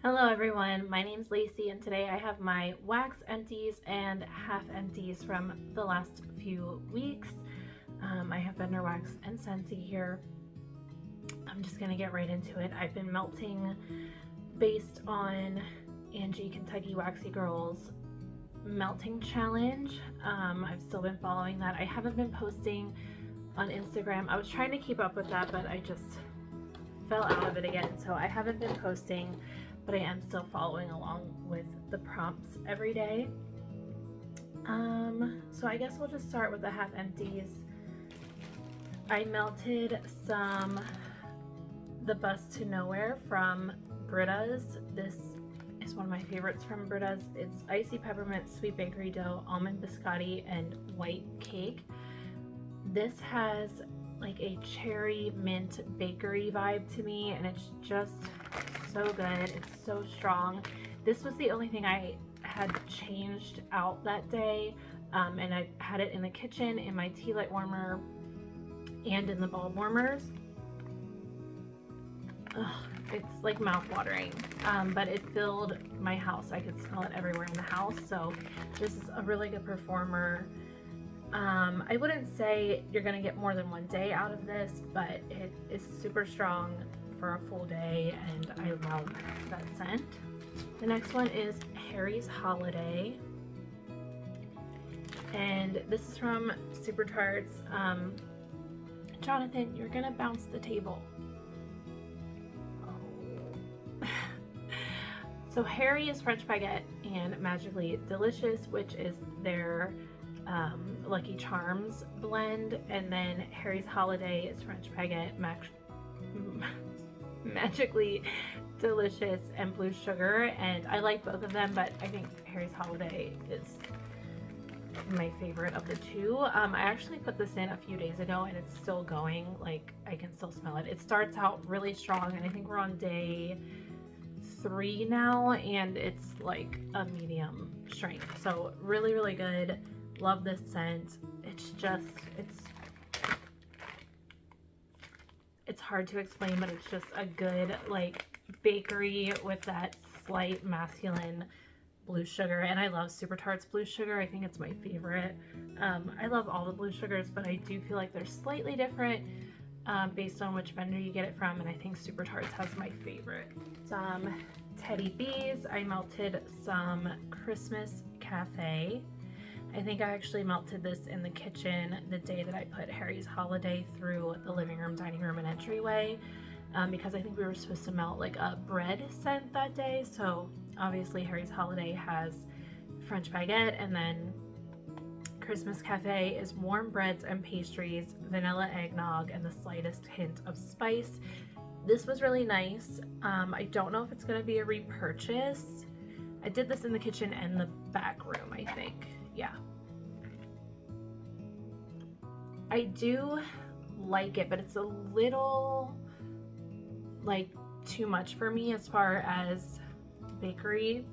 Hello everyone, my name's Lacey and today I have my wax empties and half empties from the last few weeks. I have Vendor Wax and Scentsy here. I'm just gonna get right into it. I've been melting based on Angie Kentucky Waxy Girl's melting challenge. I've still been following that. I haven't been posting on Instagram. I was trying to keep up with that, but I just fell out of it again, so I haven't been posting, but I am still following along with the prompts every day. So I guess we'll just start with the half empties. I melted the Bus to Nowhere from Britta's. This is one of my favorites from Britta's. It's icy peppermint, sweet bakery dough, almond biscotti, and white cake. This has like a cherry mint bakery vibe to me, and it's just so good. It's so strong. This was the only thing I had changed out that day, and I had it in the kitchen, in my tea light warmer, and in the bulb warmers. Ugh, it's like mouth-watering, but it filled my house. I could smell it everywhere in the house, so this is a really good performer. I wouldn't say you're gonna get more than one day out of this, but it is super strong for a full day, and I love that scent. The next one is Harry's Holiday, and this is from Super Tarts. Jonathan, you're gonna bounce the table. Oh. So Harry is French baguette and Magically Delicious, which is their Lucky Charms blend, and then Harry's Holiday is French baguette, Magically Delicious, and Blue Sugar, and I like both of them, but I think Harry's Holiday is my favorite of the two. I actually put this in a few days ago and it's still going. Like, I can still smell it. It starts out really strong, and I think we're on day 3 now, and it's like a medium strength, so really, really good. Love this scent. It's just, it's hard to explain, but it's just a good like bakery with that slight masculine blue sugar. And I love Super Tarts blue sugar. I think it's my favorite. I love all the blue sugars, but I do feel like they're slightly different based on which vendor you get it from, and I think Super Tarts has my favorite. Some Teddy Bees. I melted some Christmas Cafe. I think I actually melted this in the kitchen the day that I put Harry's Holiday through the living room, dining room, and entryway, because I think we were supposed to melt like a bread scent that day. So obviously Harry's Holiday has French baguette, and then Christmas Cafe is warm breads and pastries, vanilla eggnog, and the slightest hint of spice. This was really nice. I don't know if it's going to be a repurchase. I did this in the kitchen and the back room, I think. Yeah, I do like it, but it's a little like too much for me as far as bakery.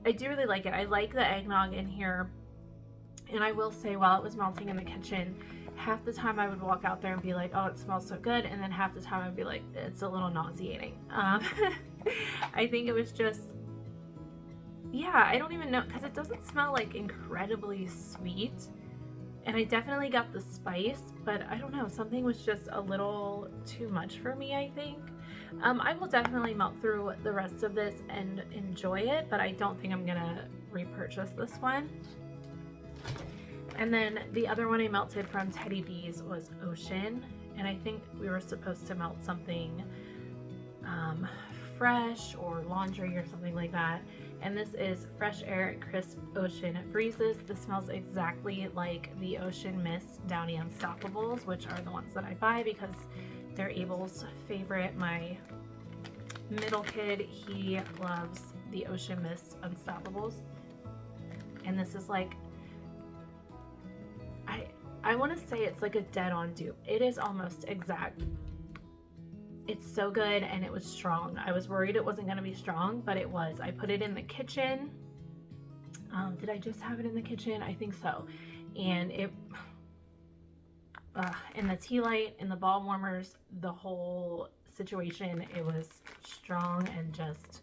I do really like it. I like the eggnog in here, and I will say, while it was melting in the kitchen, half the time I would walk out there and be like, oh, it smells so good, and then half the time I'd be like, it's a little nauseating. I think it was just, yeah, I don't even know, because it doesn't smell like incredibly sweet, and I definitely got the spice, but I don't know, something was just a little too much for me, I think. I will definitely melt through the rest of this and enjoy it, but I don't think I'm gonna repurchase this one. And then the other one I melted from Teddy Bees was Ocean, and I think we were supposed to melt something fresh or laundry or something like that. And this is Fresh Air Crisp Ocean Breezes. This smells exactly like the Ocean Mist Downy Unstoppables, which are the ones that I buy because they're Abel's favorite. My middle kid, he loves the Ocean Mist Unstoppables. And this is like, I want to say it's like a dead-on dupe. It is almost exact. It's so good, and it was strong. I was worried it wasn't going to be strong, but it was. I put it in the kitchen. Did I just have it in the kitchen? I think so. And it, in the tea light, in the ball warmers, the whole situation. It was strong and just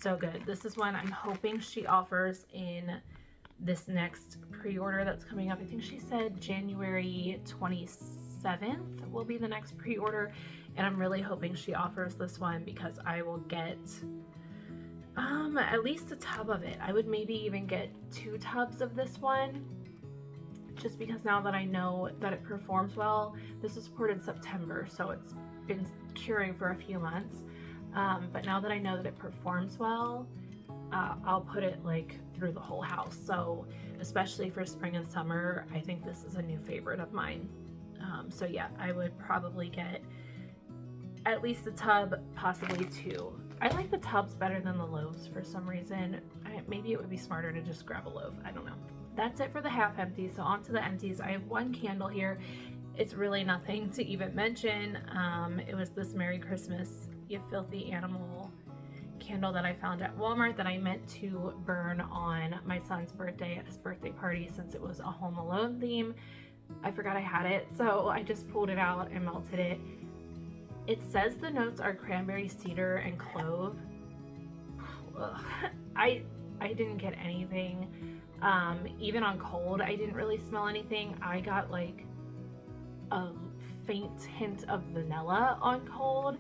so good. This is one I'm hoping she offers in this next pre-order that's coming up. I think she said January 27th will be the next pre-order, and I'm really hoping she offers this one because I will get at least a tub of it. I would maybe even get 2 tubs of this one, just because now that I know that it performs well. This was poured in September, so it's been curing for a few months, but now that I know that it performs well, I'll put it like through the whole house. So especially for spring and summer, I think this is a new favorite of mine. So yeah, I would probably get at least a tub, possibly 2. I like the tubs better than the loaves for some reason. Maybe it would be smarter to just grab a loaf. I don't know. That's it for the half empty. So on to the empties. I have 1 candle here. It's really nothing to even mention. It was this Merry Christmas, You Filthy Animal candle that I found at Walmart that I meant to burn on my son's birthday at his birthday party, since it was a Home Alone theme. I forgot I had it, so I just pulled it out and melted it. It says the notes are cranberry, cedar, and clove. Ugh. I didn't get anything. Even on cold, I didn't really smell anything. I got like a faint hint of vanilla on cold.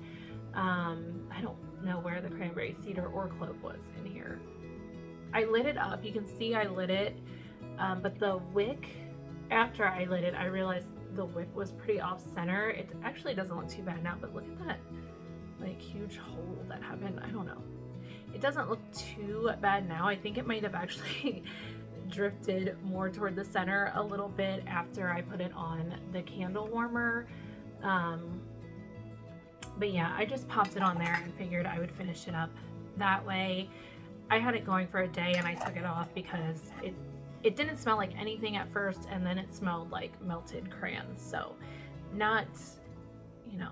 I don't know where the cranberry, cedar, or clove was in here. I lit it up. You can see I lit it, but the wick, after I lit it, I realized the wick was pretty off center. It actually doesn't look too bad now, but look at that like huge hole that happened. I don't know. It doesn't look too bad now. I think it might have actually drifted more toward the center a little bit after I put it on the candle warmer. But yeah, I just popped it on there and figured I would finish it up that way. I had it going for a day and I took it off because it didn't smell like anything at first, and then it smelled like melted crayons. So not, you know,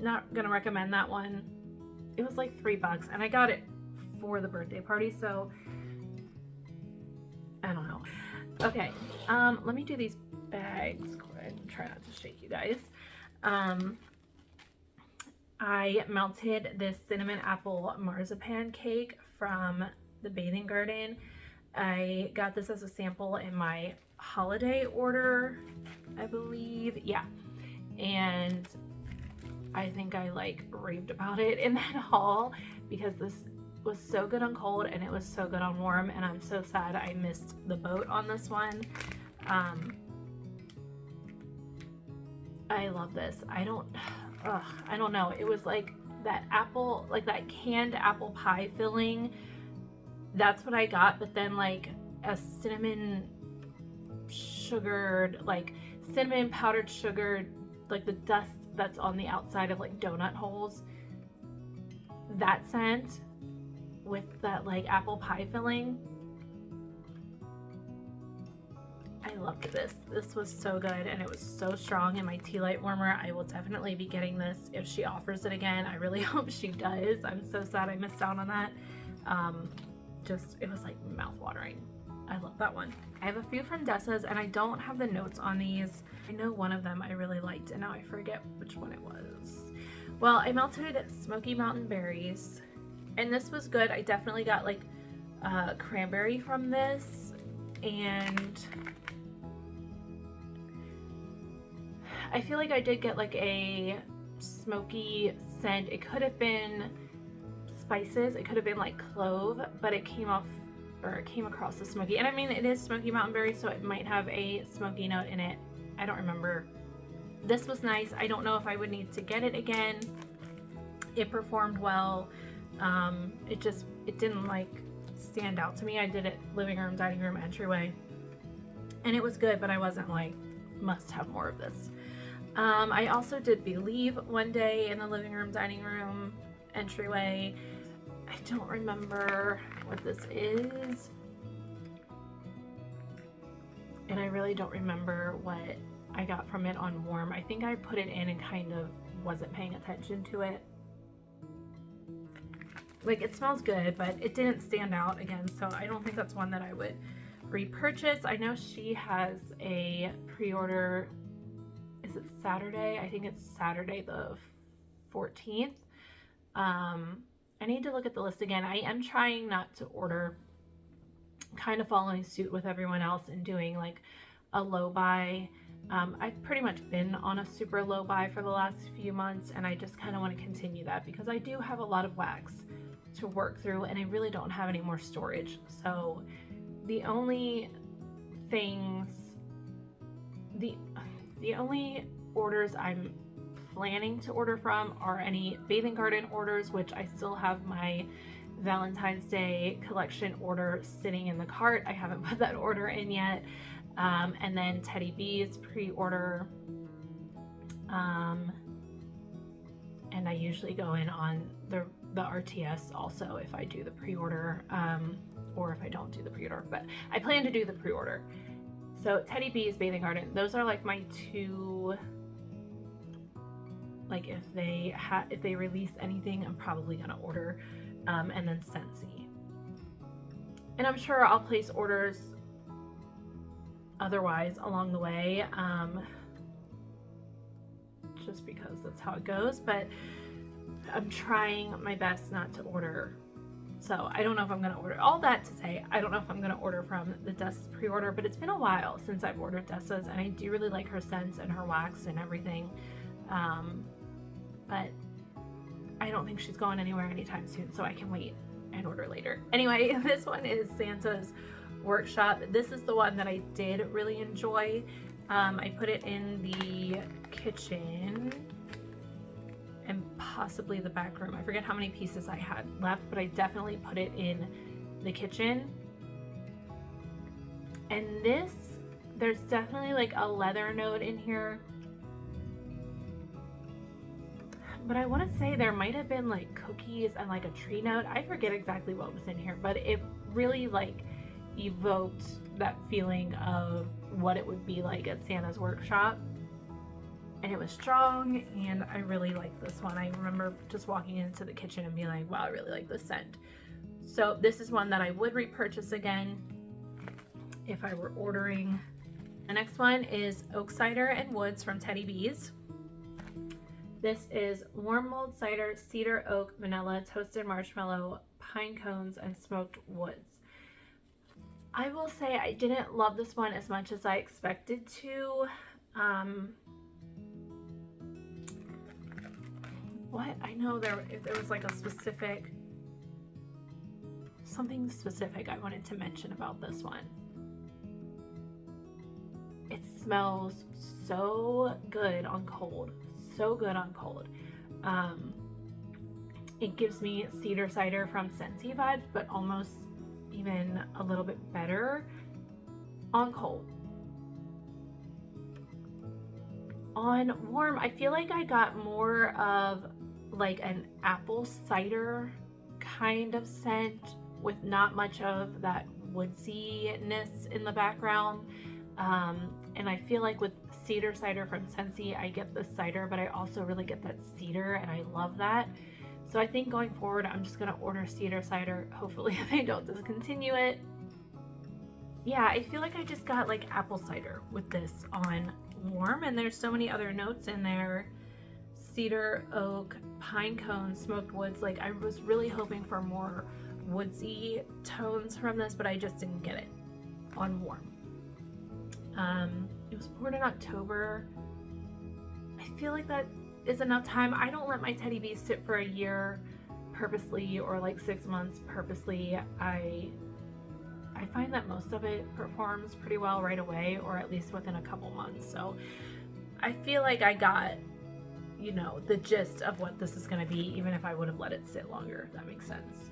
not gonna recommend that one. It was like $3 and I got it for the birthday party, so I don't know. Okay, let me do these bags quick. Try not to shake you guys. I melted this cinnamon apple marzipan cake from the Bathing Garden. I got this as a sample in my holiday order, I believe. Yeah, and I think I like raved about it in that haul because this was so good on cold and it was so good on warm, and I'm so sad I missed the boat on this one. I love this. I don't know. It was like that apple, like that canned apple pie filling. That's what I got, but then like a cinnamon sugared, like cinnamon powdered sugar, like the dust that's on the outside of like donut holes. That scent with that like apple pie filling. I loved this. This was so good and it was so strong in my tea light warmer. I will definitely be getting this if she offers it again. I really hope she does. I'm so sad I missed out on that. It was like mouth-watering. I love that one. I have a few from Dessa's and I don't have the notes on these. I know one of them I really liked and now I forget which one it was. Well, I melted Smoky Mountain Berries and this was good. I definitely got like cranberry from this, and I feel like I did get like a smoky scent. It could have been spices, it could have been like clove, but it came across the smoky. And I mean, it is Smoky Mountain Berry, so it might have a smoky note in it. I don't remember. This was nice. I don't know if I would need to get it again. It performed well. It didn't like stand out to me. I did it living room, dining room, entryway, and it was good, but I wasn't like, must have more of this. I also did Believe one day in the living room, dining room, entryway. I don't remember what this is, and I really don't remember what I got from it on warm. I think I put it in and kind of wasn't paying attention to it. Like, it smells good, but it didn't stand out again, so I don't think that's one that I would repurchase. I know she has a pre-order. Is it Saturday? I think it's Saturday the 14th. I need to look at the list again. I am trying not to order, kind of following suit with everyone else and doing like a low buy. I've pretty much been on a super low buy for the last few months, and I just kind of want to continue that because I do have a lot of wax to work through and I really don't have any more storage. So the only things, the only orders I'm planning to order from are any bathing garden orders, which I still have my Valentine's Day collection order sitting in the cart. I haven't put that order in yet. And then Teddy B's pre-order. And I usually go in on the RTS also if I do the pre-order, or if I don't do the pre-order, but I plan to do the pre-order. So Teddy B's, Bathing Garden, those are like my two, like if they release anything, I'm probably gonna order, and then Scentsy. And I'm sure I'll place orders otherwise along the way, just because that's how it goes, but I'm trying my best not to order. So I don't know if I'm gonna order, all that to say, I don't know if I'm gonna order from the Dessa's pre-order, but it's been a while since I've ordered Dessa's, and I do really like her scents and her wax and everything. But I don't think she's going anywhere anytime soon, so I can wait and order later. Anyway, this one is Santa's Workshop. This is the one that I did really enjoy. I put it in the kitchen and possibly the back room. I forget how many pieces I had left, but I definitely put it in the kitchen. And this, there's definitely like a leather note in here. But I want to say there might have been like cookies and like a tree note. I forget exactly what was in here, but it really like evoked that feeling of what it would be like at Santa's Workshop. And it was strong, and I really liked this one. I remember just walking into the kitchen and being like, wow, I really like this scent. So this is one that I would repurchase again if I were ordering. The next one is Oak Cider Woods from Teddy B's. This is warm mulled cider, cedar, oak, vanilla, toasted marshmallow, pine cones, and smoked woods. I will say I didn't love this one as much as I expected to. I know there was like a specific, something specific I wanted to mention about this one. It smells so good on cold. So good on cold. It gives me cedar cider from Scentsy vibes, but almost even a little bit better on cold. On warm, I feel like I got more of like an apple cider kind of scent with not much of that woodsiness in the background. And I feel like with cedar cider from Scentsy, I get the cider, but I also really get that cedar, and I love that. So I think going forward, I'm just gonna order cedar cider. Hopefully they don't discontinue it. Yeah, I feel like I just got like apple cider with this on warm, and there's so many other notes in there. Cedar, oak, pine cones, smoked woods. Like I was really hoping for more woodsy tones from this, but I just didn't get it on warm. It was poured in October. I feel like that is enough time. I don't let my Teddy B's sit for a year purposely, or like 6 months purposely. I find that most of it performs pretty well right away, or at least within a couple months. So I feel like I got, you know, the gist of what this is going to be, even if I would have let it sit longer, if that makes sense.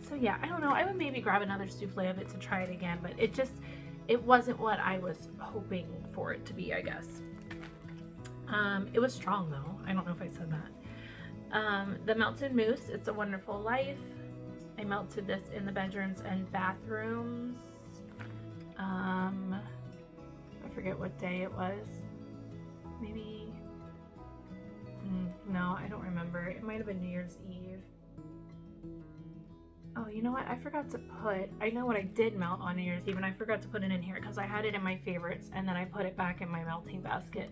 So yeah, I don't know. I would maybe grab another souffle of it to try it again, but it wasn't what I was hoping for it to be, I guess. It was strong though. I don't know if I said that. The Melted Mousse, It's a Wonderful Life. I melted this in the bedrooms and bathrooms. I forget what day it was. Maybe, no, I don't remember. It might have been New Year's Eve. Oh, you know what? I forgot to put, I know what I did melt on New Year's Eve, and I forgot to put it in here because I had it in my favorites, and then I put it back in my melting basket.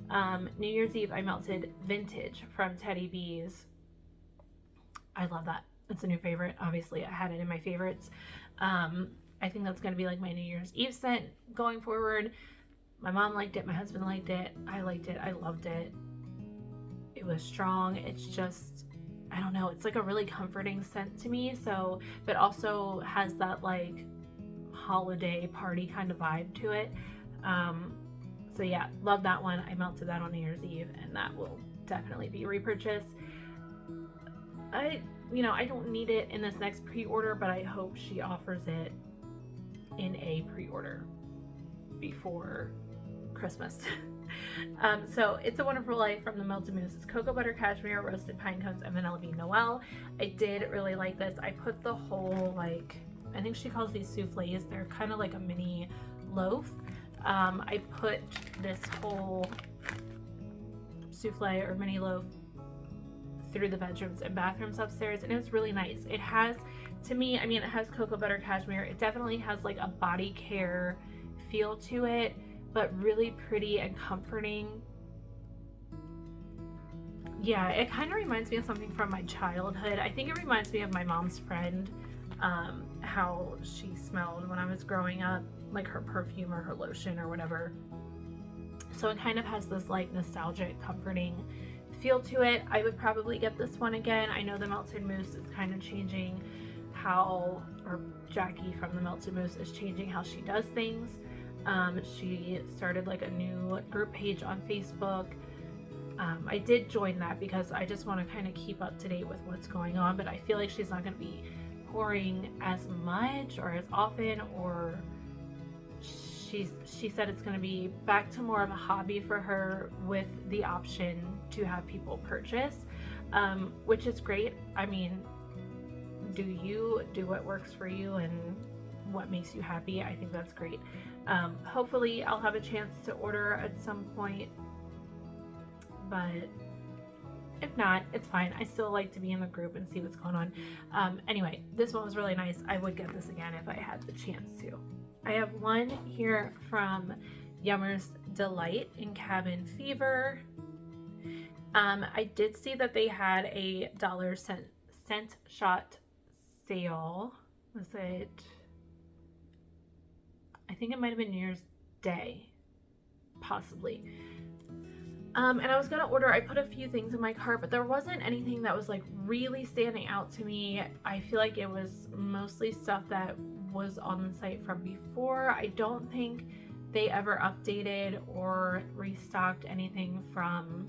New Year's Eve, I melted Vintage from Teddy B's. I love that. It's a new favorite. Obviously, I had it in my favorites. I think that's going to be like my New Year's Eve scent going forward. My mom liked it. My husband liked it. I liked it. I loved it. It was strong. It's just, I don't know. It's like a really comforting scent to me. So, but also has that like holiday party kind of vibe to it. So yeah, love that one. I melted that on New Year's Eve, and that will definitely be repurchased. I don't need it in this next pre-order, but I hope she offers it in a pre-order before Christmas. So It's a Wonderful Life from the Melted Mousse. It's cocoa butter, cashmere, roasted pine cones, and vanilla bean Noel. I did really like this. I put the whole, like, I think she calls these souffles. They're kind of like a mini loaf. I put this whole souffle or mini loaf through the bedrooms and bathrooms upstairs, and it was really nice. It has, to me, I mean, it has cocoa butter cashmere. It definitely has like a body care feel to it, but really pretty and comforting. Yeah, it kind of reminds me of something from my childhood. I think it reminds me of my mom's friend, how she smelled when I was growing up, like her perfume or her lotion or whatever. So it kind of has this like nostalgic, comforting feel to it. I would probably get this one again. I know the Melted Mousse is kind of changing how, or Jackie from the Melted Mousse is changing how she does things. She started like a new group page on Facebook. I did join that because I just want to kind of keep up to date with what's going on, but I feel like she's not going to be pouring as much or as often, or she said it's going to be back to more of a hobby for her with the option to have people purchase, which is great. I mean, do you do what works for you and what makes you happy? I think that's great. Hopefully I'll have a chance to order at some point, but if not, it's fine. I still like to be in the group and see what's going on. Anyway, this one was really nice. I would get this again if I had the chance to. I have one here from Yummer's Delight in Cabin Fever. I did see that they had a $1 scent shot sale. Was it? I think it might have been New Year's Day, possibly. And I was gonna order, I put a few things in my cart, but there wasn't anything that was like really standing out to me. I feel like it was mostly stuff that was on the site from before. I don't think they ever updated or restocked anything from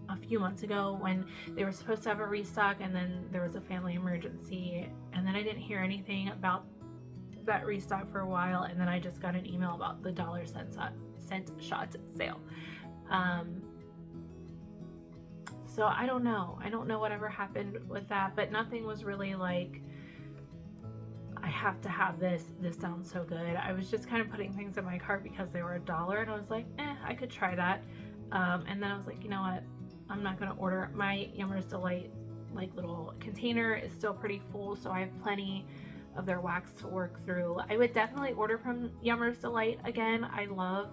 a few months ago when they were supposed to have a restock, and then there was a family emergency, and then I didn't hear anything about that restock for a while, and then I just got an email about the $1 scent shot sale. So I don't know whatever happened with that, but nothing was really like, I have to have this sounds so good. I was just kind of putting things in my cart because they were $1, and I was like, I could try that. And then I was like, you know what, I'm not gonna order. My Yummer's Delight like little container is still pretty full, so I have plenty of their wax to work through. I would definitely order from Yummer's Delight again. I love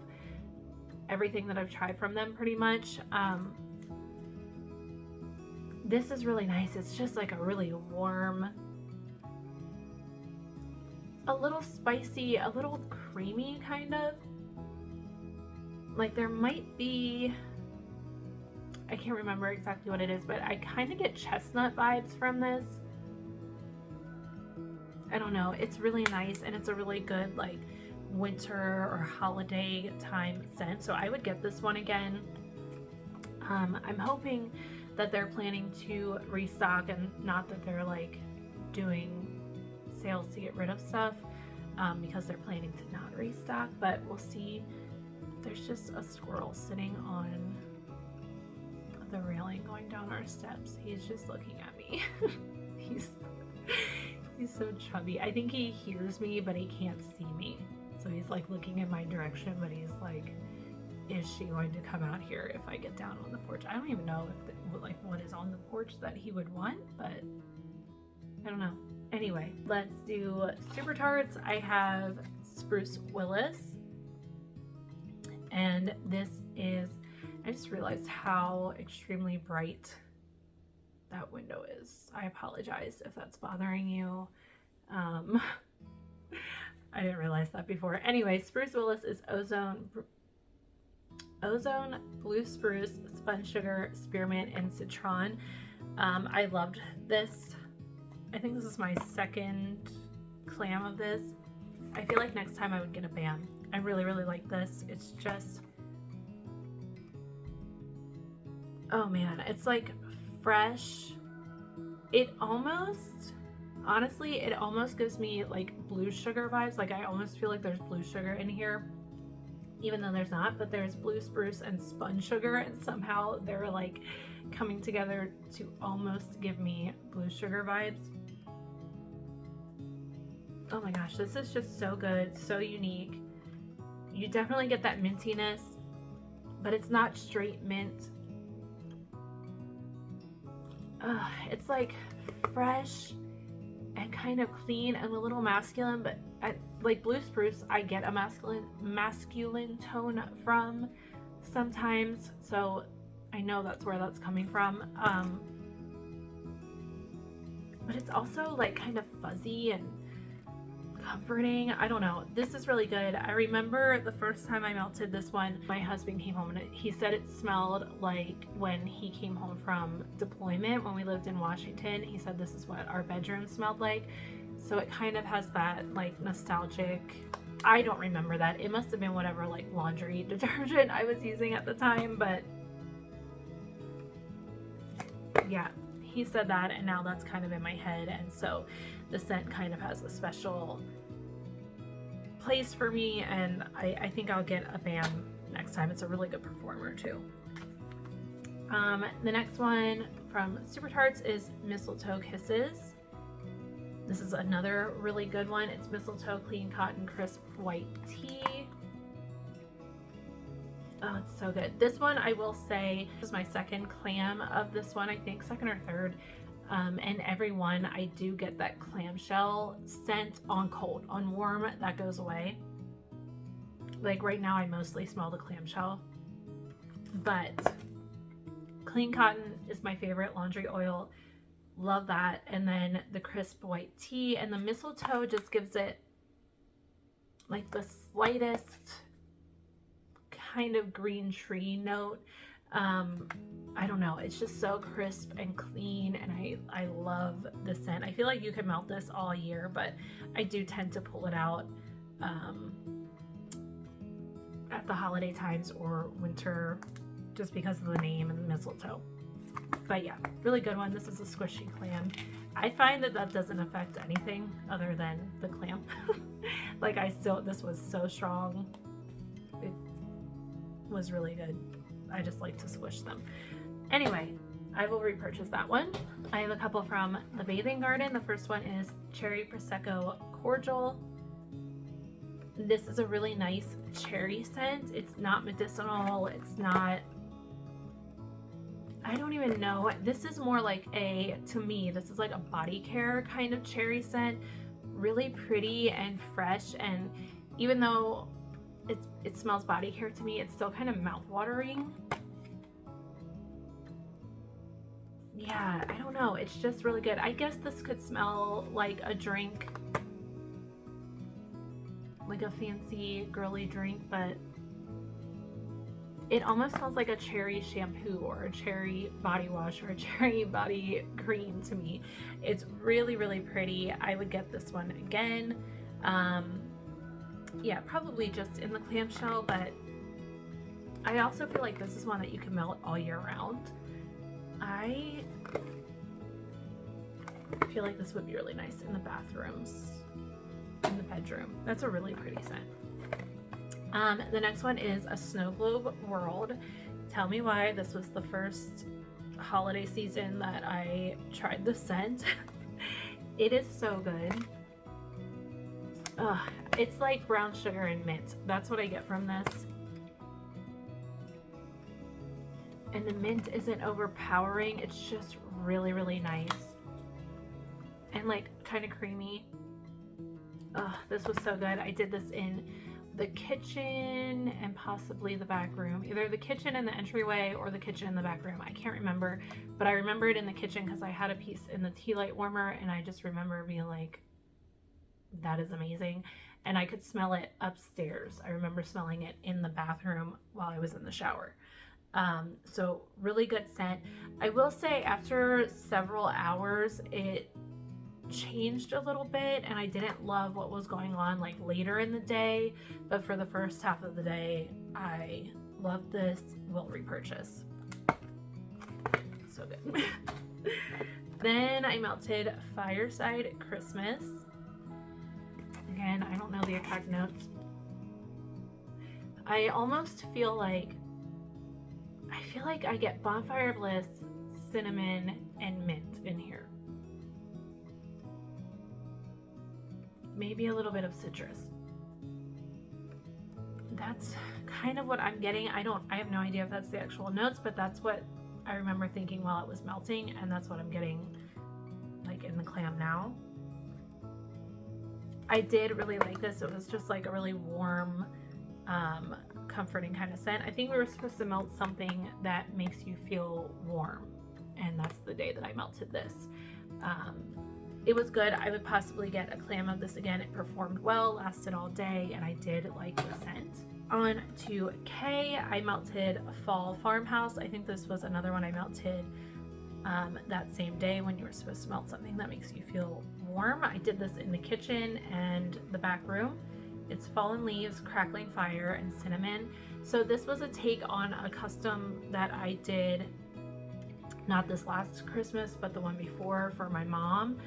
everything that I've tried from them pretty much. This is really nice. It's just like a really warm, a little spicy, a little creamy kind of. Like there might be, I can't remember exactly what it is, but I kind of get chestnut vibes from this. I don't know. It's really nice, and it's a really good like winter or holiday time scent. So I would get this one again. I'm hoping that they're planning to restock, and not that they're like doing sales to get rid of stuff, because they're planning to not restock, but we'll see. There's just a squirrel sitting on the railing going down our steps. He's just looking at me. He's so chubby. I think he hears me, but he can't see me. So he's like looking in my direction, but he's like, is she going to come out here if I get down on the porch? I don't even know if like what is on the porch that he would want, but I don't know. Anyway, let's do Super Tarts. I have Spruce Willis, and this is, I just realized how extremely bright that window is. I apologize if that's bothering you. I didn't realize that before. Anyway, Spruce Willis is ozone, blue spruce, spun sugar, spearmint, and citron. I loved this. I think this is my second clam of this. I feel like next time I would get a BAM. I really, really like this. It's just, oh man, it's like fresh. It almost, honestly, it almost gives me like blue sugar vibes. Like I almost feel like there's blue sugar in here, even though there's not, but there's blue spruce and spun sugar, and somehow they're like coming together to almost give me blue sugar vibes. Oh my gosh, this is just so good, so unique. You definitely get that mintiness, but it's not straight mint. It's like fresh and kind of clean and a little masculine, but like blue spruce, I get a masculine tone from sometimes, so I know that's where that's coming from. But it's also like kind of fuzzy and comforting. I don't know. This is really good. I remember the first time I melted this one, my husband came home and he said it smelled like when he came home from deployment when we lived in Washington. He said this is what our bedroom smelled like. So it kind of has that like nostalgic, I don't remember that. It must have been whatever like laundry detergent I was using at the time, but yeah, he said that, and now that's kind of in my head, and so the scent kind of has a special place for me, and I think I'll get a BAM next time. It's a really good performer too. The next one from Super Tarts is Mistletoe Kisses. This is another really good one. It's Mistletoe Clean Cotton Crisp White Tea. Oh, it's so good. This one, I will say, this is my second clam of this one, I think, second or third. And every one, I do get that clamshell scent on cold. On warm, that goes away. Like right now, I mostly smell the clamshell. But Clean Cotton is my favorite laundry oil. Love that. And then the crisp white tea and the mistletoe just gives it like the slightest kind of green tree note. I don't know, it's just so crisp and clean, and I love the scent. I feel like you could melt this all year, but I do tend to pull it out at the holiday times or winter just because of the name and the mistletoe. But yeah, really good one. This is a squishy clam. I find that that doesn't affect anything other than the clam. Like this was so strong. It was really good. I just like to squish them. Anyway, I will repurchase that one. I have a couple from the Bathing Garden. The first one is Cherry Prosecco Cordial. This is a really nice cherry scent. It's not medicinal. It's not, I don't even know. This is more like to me, this is like a body care kind of cherry scent. Really pretty and fresh, and even though it smells body care to me, it's still kind of mouth-watering. Yeah, I don't know. It's just really good. I guess this could smell like a drink, like a fancy girly drink, but it almost smells like a cherry shampoo or a cherry body wash or a cherry body cream to me. It's really, really pretty. I would get this one again. Yeah, probably just in the clamshell, but I also feel like this is one that you can melt all year round. I feel like this would be really nice in the bathrooms, in the bedroom. That's a really pretty scent. The next one is a Snow Globe World. Tell me why this was the first holiday season that I tried the scent. It is so good. It's like brown sugar and mint. That's what I get from this. And the mint isn't overpowering. It's just really, really nice. And like kind of creamy. This was so good. I did this in the kitchen and possibly the back room. Either the kitchen and the entryway or the kitchen and the back room. I can't remember, but I remember it in the kitchen because I had a piece in the tea light warmer, and I just remember being like, that is amazing. And I could smell it upstairs. I remember smelling it in the bathroom while I was in the shower. So really good scent. I will say after several hours, it changed a little bit, and I didn't love what was going on like later in the day, but for the first half of the day, I loved this. Will repurchase. So good. Then I melted Fireside Christmas. Again, I don't know the exact notes. I almost feel like I get Bonfire Bliss, cinnamon, and mint in here. Maybe a little bit of citrus. That's kind of what I'm getting. I have no idea if that's the actual notes, but that's what I remember thinking while it was melting, and that's what I'm getting like in the clam now. I did really like this. It was just like a really warm, comforting kind of scent. I think we were supposed to melt something that makes you feel warm, and that's the day that I melted this. It was good. I would possibly get a clam of this again. It performed well, lasted all day, and I did like the scent. On to K, I melted Fall Farmhouse. I think this was another one I melted that same day when you were supposed to melt something that makes you feel warm. I did this in the kitchen and the back room. It's Fallen Leaves, Crackling Fire, and Cinnamon. So this was a take on a custom that I did, not this last Christmas, but the one before for my mom.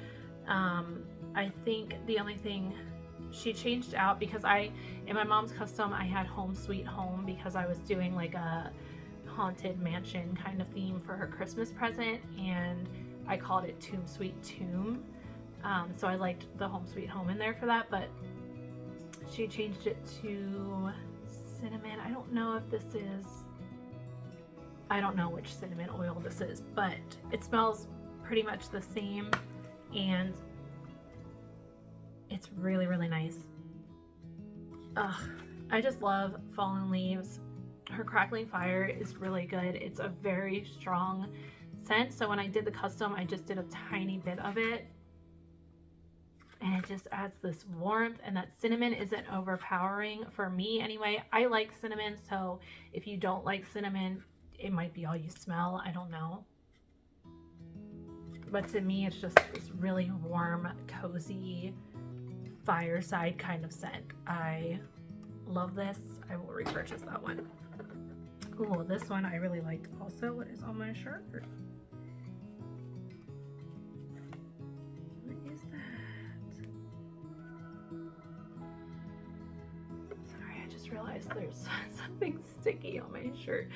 I think the only thing she changed out, because in my mom's custom, I had Home Sweet Home because I was doing like a haunted mansion kind of theme for her Christmas present, and I called it Tomb Sweet Tomb. So I liked the Home Sweet Home in there for that, but she changed it to cinnamon. I don't know which cinnamon oil this is, but it smells pretty much the same, and it's really, really nice. I just love Fallen Leaves. Her Crackling Fire is really good. It's a very strong scent, so when I did the custom, I just did a tiny bit of it, and it just adds this warmth, and that cinnamon isn't overpowering for me anyway. I like cinnamon, so if you don't like cinnamon, it might be all you smell. I don't know. But to me, it's just this really warm, cozy, fireside kind of scent. I love this. I will repurchase that one. Ooh, this one I really liked also. What is on my shirt? What is that? Sorry, I just realized there's something sticky on my shirt.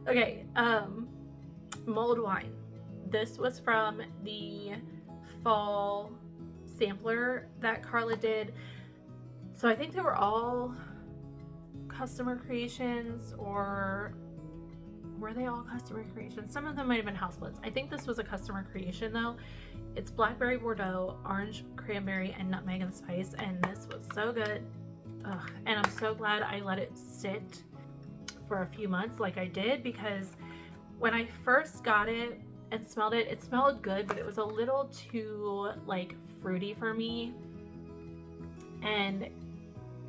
Okay, mulled wine. This was from the fall sampler that Carla did. So I think they were all customer creations, or were they all customer creations? Some of them might have been house blends. I think this was a customer creation though. It's blackberry Bordeaux, orange cranberry, and nutmeg and spice, and this was so good. Ugh. And I'm so glad I let it sit for a few months like I did, because when I first got it and smelled it, it smelled good, but it was a little too like fruity for me, and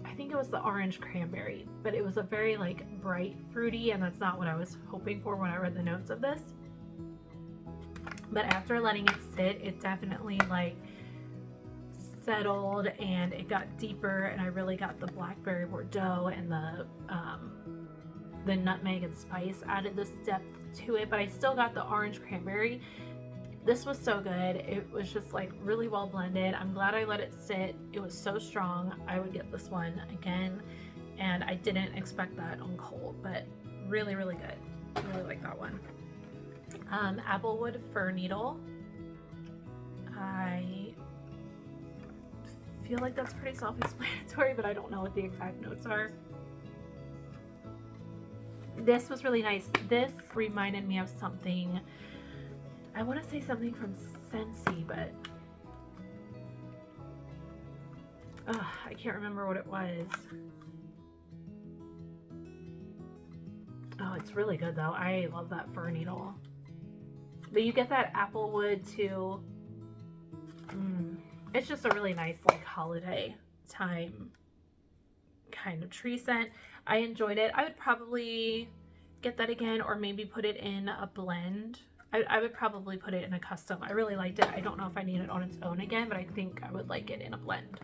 I think it was the orange cranberry, but it was a very like bright fruity, and that's not what I was hoping for when I read the notes of this. But after letting it sit, it definitely like settled, and it got deeper, and I really got the blackberry Bordeaux and the nutmeg and spice added this depth to it, but I still got the orange cranberry. This was so good. It was just like really well blended. I'm glad I let it sit. It was so strong. I would get this one again, and I didn't expect that on cold, but really, really good. I really like that one. Applewood Fir Needle. I feel like that's pretty self-explanatory, but I don't know what the exact notes are. This was really nice. This reminded me of something. I want to say something from Scentsy, but I can't remember what it was. Oh, it's really good though. I love that fir needle. But you get that apple wood too. It's just a really nice like holiday time kind of tree scent. I enjoyed it. I would probably get that again, or maybe put it in a blend. I would probably put it in a custom. I really liked it. I don't know if I need it on its own again, but I think I would like it in a blend.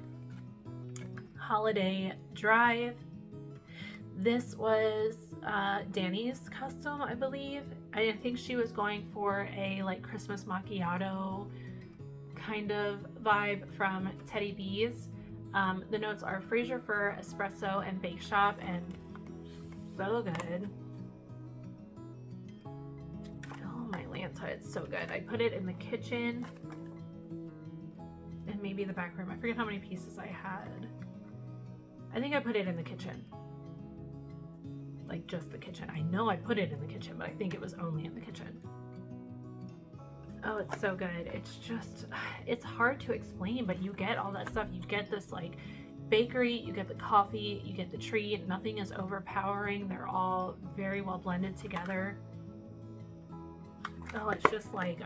Holiday Drive. This was Danny's custom, I believe. I think she was going for a like Christmas macchiato kind of vibe from Teddy B's. The notes are Fraser Fir, espresso, and bake shop, and so good. Oh my Lanta, it's so good. I put it in the kitchen and maybe the back room. I forget how many pieces I had. I think I put it in the kitchen. Like just the kitchen. I know I put it in the kitchen, but I think it was only in the kitchen. Oh, it's so good. It's just, it's hard to explain, but you get all that stuff. You get this like bakery, you get the coffee, you get the tree. Nothing is overpowering. They're all very well blended together. Oh, it's just like,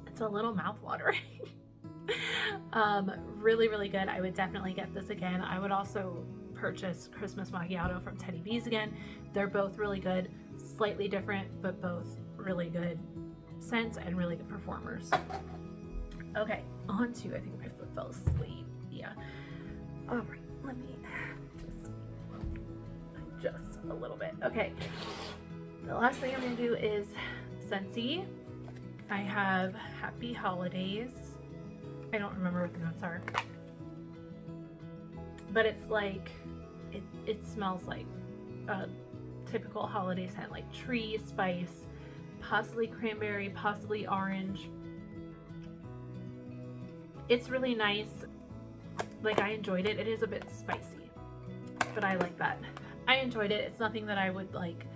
it's a little mouth-watering. Really, really good. I would definitely get this again. I would also purchase Christmas Macchiato from Teddy B's again. They're both really good, slightly different, but both really good scents and really good performers. Okay, on to, I think my foot fell asleep. Yeah. All right, let me just a little bit. Okay, the last thing I'm gonna do is Scentsy. I have Happy Holidays. I don't remember what the notes are, but it's like, it smells like a typical holiday scent, like tree, spice, possibly cranberry, possibly orange. It's really nice. Like, I enjoyed it. It is a bit spicy, but I like that. I enjoyed it. It's nothing that I would like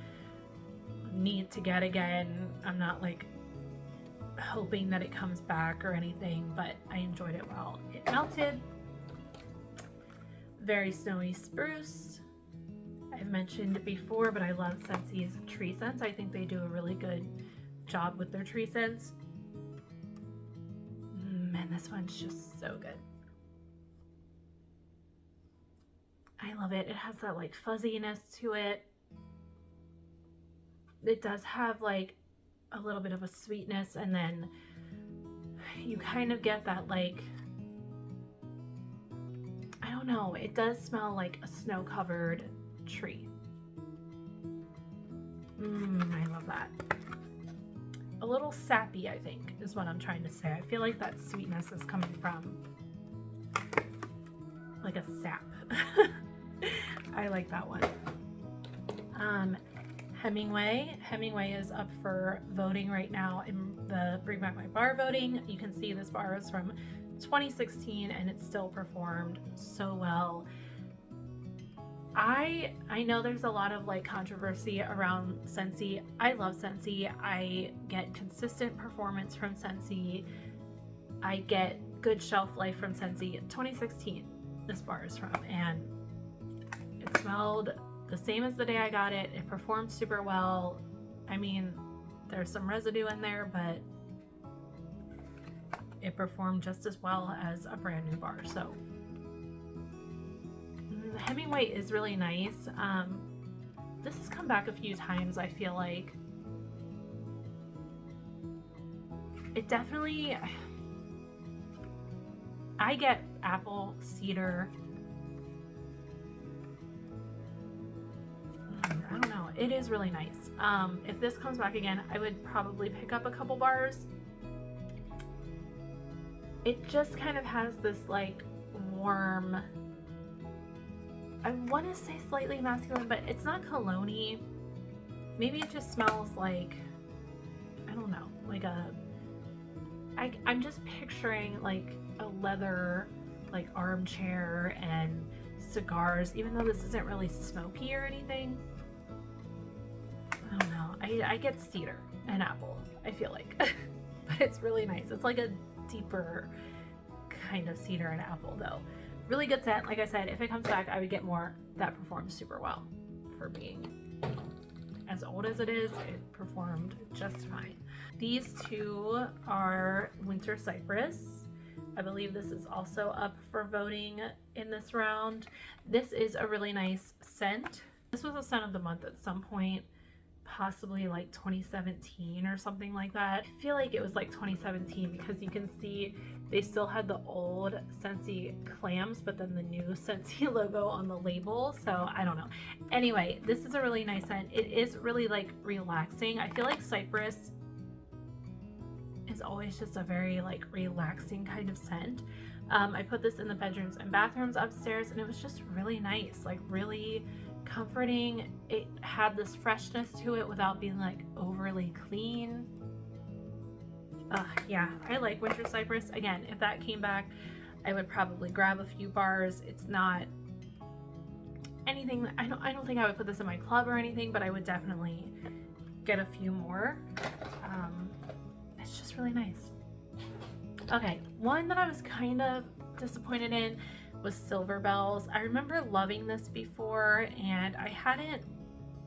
need to get again. I'm not like hoping that it comes back or anything, but I enjoyed it while it melted. Very Snowy Spruce. I've mentioned before, but I love Scentsy's tree scents. I think they do a really good job with their tree scents. And this one's just so good. I love it. It has that like fuzziness to it. It does have like a little bit of a sweetness, and then you kind of get that like, I don't know, it does smell like a snow-covered tree. I love that. A little sappy, I think, is what I'm trying to say. I feel like that sweetness is coming from like a sap. I like that one. Hemingway. Hemingway is up for voting right now in the Bring Back My Bar voting. You can see this bar is from 2016 and it still performed so well. I know there's a lot of like controversy around Scentsy. I love Scentsy. I get consistent performance from Scentsy. I get good shelf life from Scentsy. 2016 this bar is from, and it smelled the same as the day I got it. It performed super well. I mean, there's some residue in there, but it performed just as well as a brand new bar. So Hemingway is really nice. This has come back a few times, I feel like. It definitely, I get apple, cedar. I don't know. It is really nice. If this comes back again, I would probably pick up a couple bars. It just kind of has this like warm, I want to say slightly masculine, but it's not cologne-y. Maybe it just smells like, I don't know, like a, I'm just picturing like a leather like armchair and cigars, even though this isn't really smoky or anything. I don't know. I get cedar and apple, I feel like. But it's really nice. It's like a deeper kind of cedar and apple though. Really good scent. Like I said, if it comes back, I would get more. That performs super well for being as old as it is, it performed just fine. These two are Winter Cypress. I believe this is also up for voting in this round. This is a really nice scent. This was a scent of the month at some point, possibly like 2017 or something like that. I feel like it was like 2017 because you can see they still had the old Scentsy clams, but then the new Scentsy logo on the label. So I don't know. Anyway, this is a really nice scent. It is really like relaxing. I feel like Cypress is always just a very like relaxing kind of scent. I put this in the bedrooms and bathrooms upstairs, and it was just really nice, like really comforting. It had this freshness to it without being like overly clean. Yeah, I like Winter Cypress. Again, if that came back, I would probably grab a few bars. It's not anything that, I don't think I would put this in my club or anything, but I would definitely get a few more. It's just really nice. Okay, one that I was kind of disappointed in was Silver Bells. I remember loving this before, and I hadn't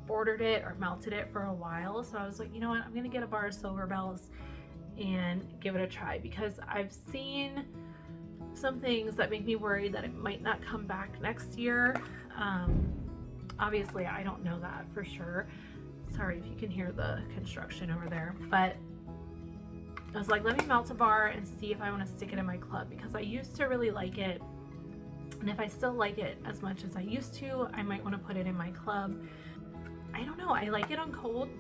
ordered it or melted it for a while, so I was like, you know what, I'm gonna get a bar of Silver Bells and give it a try, because I've seen some things that make me worried that it might not come back next year. Obviously I don't know that for sure. Sorry if you can hear the construction over there, but I was like, let me melt a bar and see if I want to stick it in my club, because I used to really like it, and if I still like it as much as I used to, I might want to put it in my club. I don't know, I like it on cold.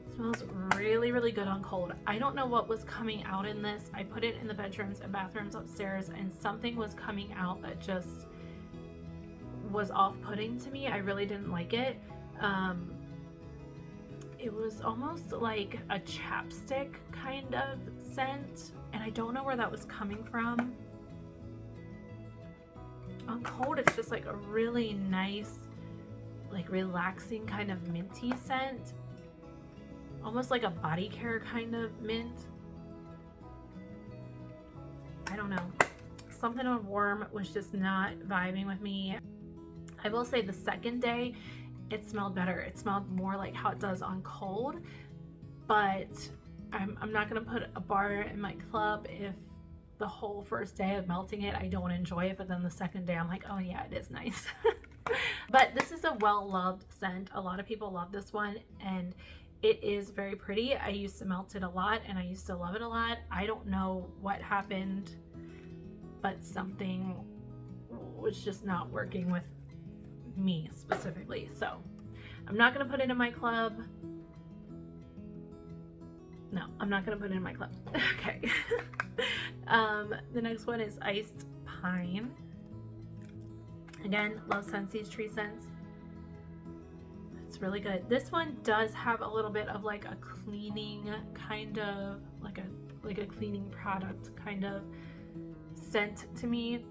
It smells really, really good on cold. I don't know what was coming out in this. I put it in the bedrooms and bathrooms upstairs, and something was coming out that just was off-putting to me. I really didn't like it. It was almost like a chapstick kind of scent, and I don't know where that was coming from. On cold, it's just like a really nice, like relaxing kind of minty scent. Almost like a body care kind of mint. I don't know. Something on warm was just not vibing with me. I will say the second day, it smelled better. It smelled more like how it does on cold, but I'm not gonna put a bar in my club if the whole first day of melting it I don't enjoy it, but then the second day I'm like, oh yeah, it is nice. But this is a well-loved scent. A lot of people love this one, and it is very pretty. I used to melt it a lot, and I used to love it a lot. I don't know what happened, but something was just not working with me specifically. So I'm not gonna put it in my club. No, I'm not gonna put it in my club. Okay. The next one is Iced Pine. Again, love Scentsy's tree scents. It's really good. This one does have a little bit of like a cleaning kind of, like a cleaning product kind of scent to me,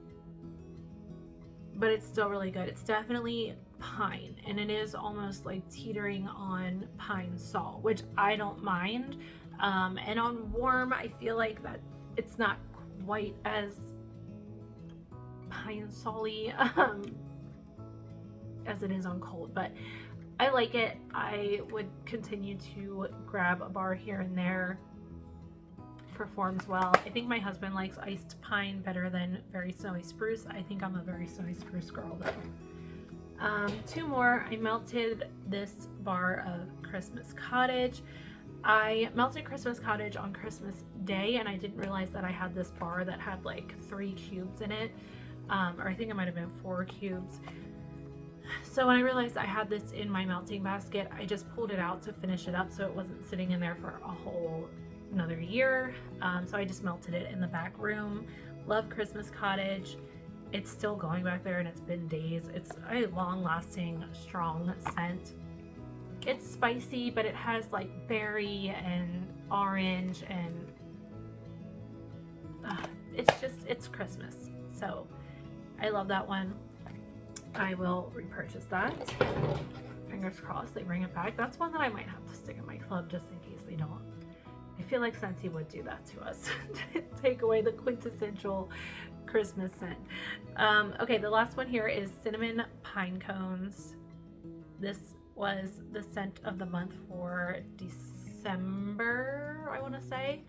but it's still really good. It's definitely pine, and it is almost like teetering on pine salt, which I don't mind. And on warm, I feel like that it's not quite as pine salty as it is on cold, but I like it. I would continue to grab a bar here and there. Performs well. I think my husband likes Iced Pine better than Very Snowy Spruce. I think I'm a Very Snowy Spruce girl though. Two more. I melted this bar of Christmas Cottage. I melted Christmas Cottage on Christmas Day, and I didn't realize that I had this bar that had like 3 cubes in it, or I think it might have been 4 cubes. So when I realized I had this in my melting basket, I just pulled it out to finish it up so it wasn't sitting in there for a whole another year. So I just melted it in the back room. Love Christmas Cottage. It's still going back there, and it's been days. It's a long-lasting, strong scent. It's spicy, but it has like berry and orange, and it's Christmas. So I love that one. I will repurchase that. Fingers crossed they bring it back. That's one that I might have to stick in my club just in case they don't. I feel like Scentsy would do that to us. Take away the quintessential Christmas scent. Okay, the last one here is Cinnamon Pine Cones. This was the scent of the month for December, I want to say.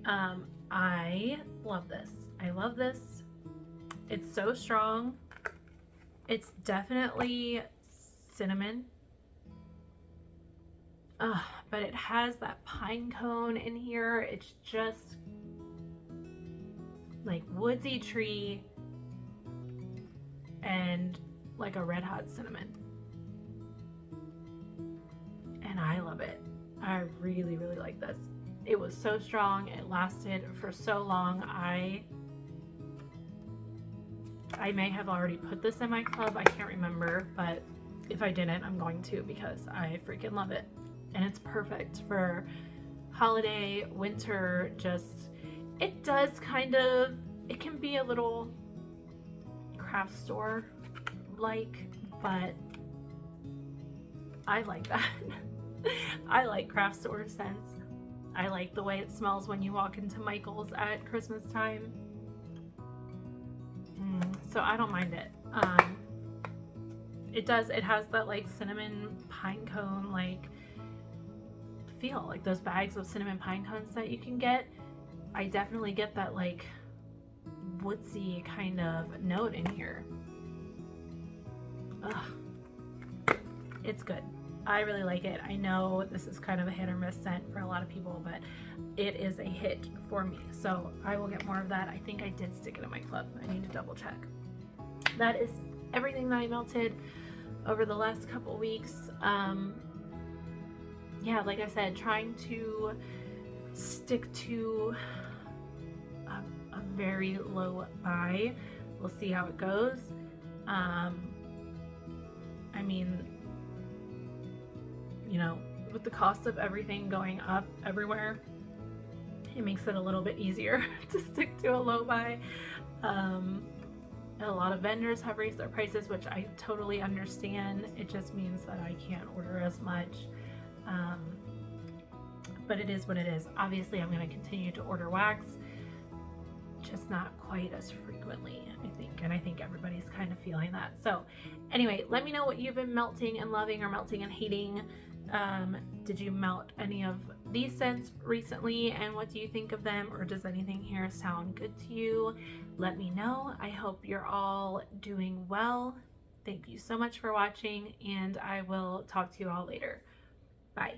I love this. I love this. It's so strong. It's definitely cinnamon. But it has that pine cone in here. It's just like woodsy tree and like a red hot cinnamon. And I love it. I really, really like this. It was so strong. It lasted for so long. I may have already put this in my club. I can't remember, but if I didn't, I'm going to, because I freaking love it. And it's perfect for holiday, winter, just, it does kind of, it can be a little craft store like, but I like that. I like craft store scents. I like the way it smells when you walk into Michael's at Christmas time. So I don't mind it. It has that like cinnamon pine cone like feel, like those bags of cinnamon pine cones that you can get. I definitely get that like woodsy kind of note in here. Ugh. It's good. I really like it. I know this is kind of a hit or miss scent for a lot of people, but it is a hit for me. So I will get more of that. I think I did stick it in my club. I need to double check. That is everything that I melted over the last couple weeks. Yeah, like I said, trying to stick to a very low buy. We'll see how it goes. I mean, you know, with the cost of everything going up everywhere, it makes it a little bit easier to stick to a low buy. A lot of vendors have raised their prices, which I totally understand. It just means that I can't order as much. But it is what it is. Obviously, I'm going to continue to order wax, just not quite as frequently, I think. And I think everybody's kind of feeling that. So anyway, let me know what you've been melting and loving or melting and hating. Did you melt any of these scents recently, and what do you think of them, or does anything here sound good to you? Let me know. I hope you're all doing well. Thank you so much for watching, and I will talk to you all later. Bye.